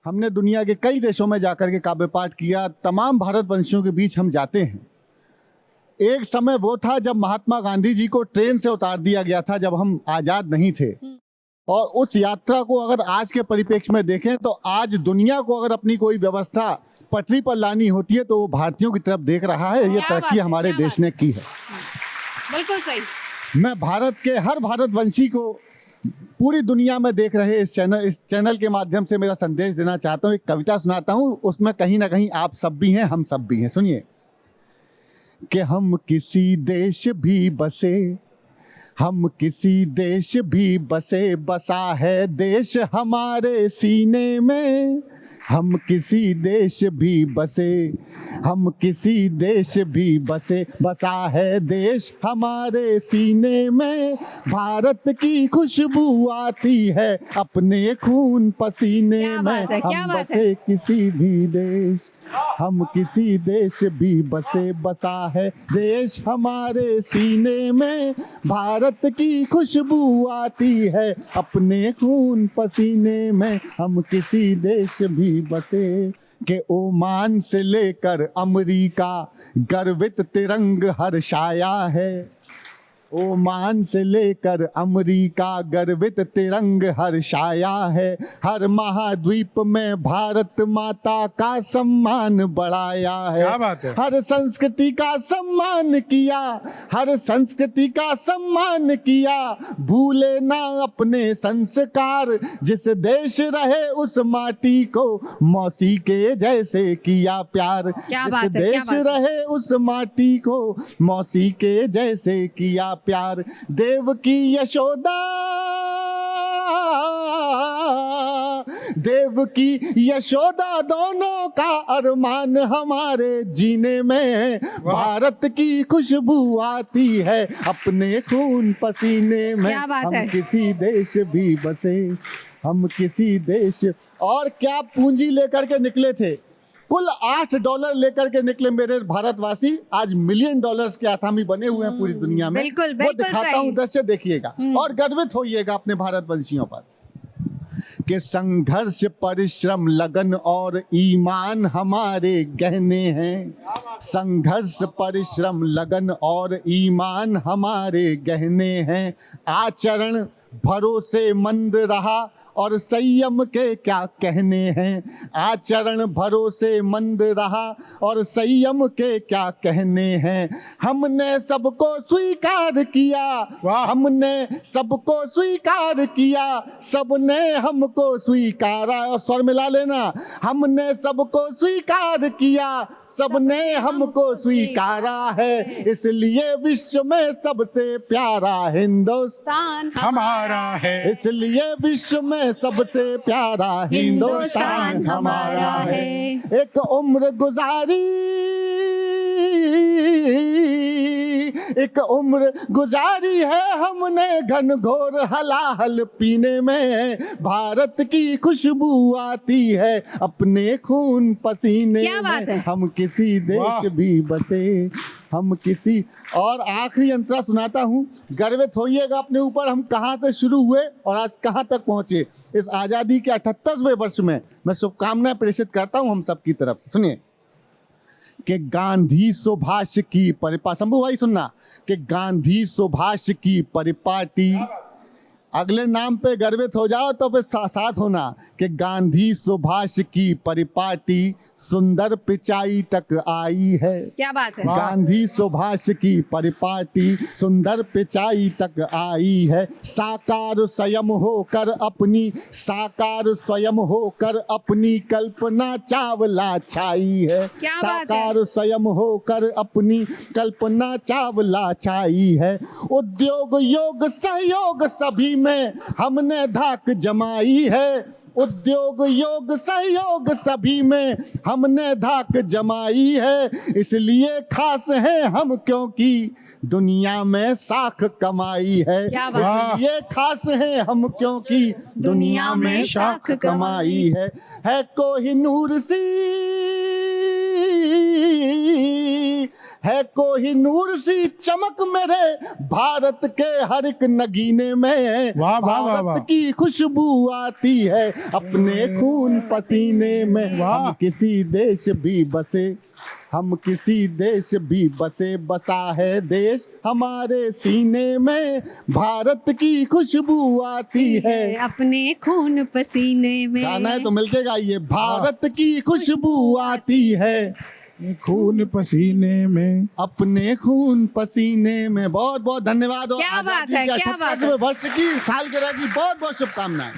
हमने दुनिया के कई देशों में जाकर के काव्य पाठ किया, तमाम भारतवंशियों के बीच हम जाते हैं। एक समय वो था जब महात्मा गांधी जी को ट्रेन से उतार दिया गया था, जब हम आज़ाद नहीं थे। और उस यात्रा को अगर आज के परिप्रेक्ष्य में देखें तो आज दुनिया को अगर अपनी कोई व्यवस्था पटरी पर लानी होती है तो वो भारतीयों की तरफ देख रहा है। ये तरक्की हमारे देश ने की है। बिल्कुल सही। मैं भारत के हर भारतवंशी को पूरी दुनिया में देख रहे इस चैनल के माध्यम से मेरा संदेश देना चाहता हूँ। एक कविता सुनाता हूँ, उसमें कहीं ना कहीं आप सब भी हैं, हम सब भी हैं। सुनिए कि हम किसी देश भी बसे, हम किसी देश भी बसे, बसा है देश हमारे सीने में। हम किसी देश भी बसे, हम किसी देश भी बसे, बसा है देश हमारे सीने में। भारत की खुशबू आती है अपने खून पसीने में। हम बसे किसी भी देश, हम किसी देश भी बसे, बसा है देश हमारे सीने में। भारत की खुशबू आती है अपने खून पसीने में। हम किसी देश भी बसे के ओमान से लेकर अमेरिका गर्वित तिरंग हर्षाया है। ओमान से लेकर अमेरिका गर्वित तिरंग हर्षाया है। हर महाद्वीप में भारत माता का सम्मान बढ़ाया है। क्या बात है। हर संस्कृति का सम्मान किया, हर संस्कृति का सम्मान किया। भूले ना अपने संस्कार, जिस देश रहे उस माटी को मौसी के जैसे किया प्यार। जिस देश रहे उस माटी को मौसी के जैसे किया प्यार। देव की यशोदा, देव की यशोदा दोनों का अरमान हमारे जीने में। भारत की खुशबू आती है अपने खून पसीने में। हम किसी देश भी बसे, हम किसी देश। और क्या पूंजी लेकर के निकले थे, कुल $8 लेकर के निकले मेरे भारतवासी। आज $1,000,000 के आसामी बने हुए हैं पूरी दुनिया में। बिल्कुल, वो दिखाता हूँ, दृश्य देखिएगा और गर्वित होइएगा अपने भारतवंशियों पर कि संघर्ष परिश्रम लगन और ईमान हमारे गहने हैं। संघर्ष परिश्रम लगन और ईमान हमारे गहने हैं। आचरण भरोसेमंद रहा और संयम के क्या कहने हैं। आचरण भरोसेमंद रहा और संयम के क्या कहने हैं। हमने सबको स्वीकार किया, हमने सबको स्वीकार किया, सबने हमको स्वीकारा। और स्वर मिला लेना, हमने सबको स्वीकार किया, सबने हमको स्वीकारा है। इसलिए विश्व में सबसे प्यारा हिंदुस्तान हमारा है। इसलिए विश्व में सबसे प्यारा हिंदुस्तान हमारा है। एक उम्र गुजारी, एक उम्र गुजारी है हमने घनघोर हलाहल पीने में। भारत की खुशबू आती है अपने खून पसीने में। हम किसी देश भी बसे, हम किसी। और आखिरी अंतरा सुनाता हूँ, गर्वित होइएगा अपने ऊपर। हम कहाँ से शुरू हुए और आज कहाँ तक पहुँचे। इस आज़ादी के 78वें वर्ष में मैं शुभकामनाएं प्रेषित करता हूँ हम सबकी तरफ से। सुनिए कि गांधी सुभाष की परिपाटी, शंभू भाई सुनना, कि गांधी सुभाष की परिपाटी। अगले नाम पे गर्वित हो जाओ तो फिर साथ होना कि गांधी सुभाष की परिपाटी सुंदर पिचाई तक आई है। क्या बात है। गांधी सुभाष की परिपाटी सुंदर पिचाई तक आई है। साकार स्वयं होकर अपनी, साकार स्वयं होकर अपनी कल्पना चावला छाई है। साकार स्वयं होकर अपनी कल्पना चावला छाई है। उद्योग योग सहयोग सभी में हमने धाक जमाई है। उद्योग योग सहयोग सभी में हमने धाक जमाई है। इसलिए खास है हम क्योंकि दुनिया में साख कमाई है। इसलिए खास है हम क्योंकि दुनिया में साख कमाई है। कोहिनूर सी, है कोहिनूर सी चमक मेरे भारत के हर एक नगीने में। वाह, वाह, वाह, वाह। भारत की खुशबू आती है अपने खून पसीने में। वाह। हम किसी देश भी बसे, हम किसी देश भी बसे, बसा है देश हमारे सीने में। भारत की खुशबू आती है। अपने खून पसीने में। गाना है तो मिलके गाइए। भारत की खुशबू आती है खून पसीने में, अपने खून पसीने में। बहुत बहुत धन्यवाद और क्या बात आजादी है, के क्या बात 78वें वर्ष की सालगिरह की बहुत बहुत शुभकामनाएं।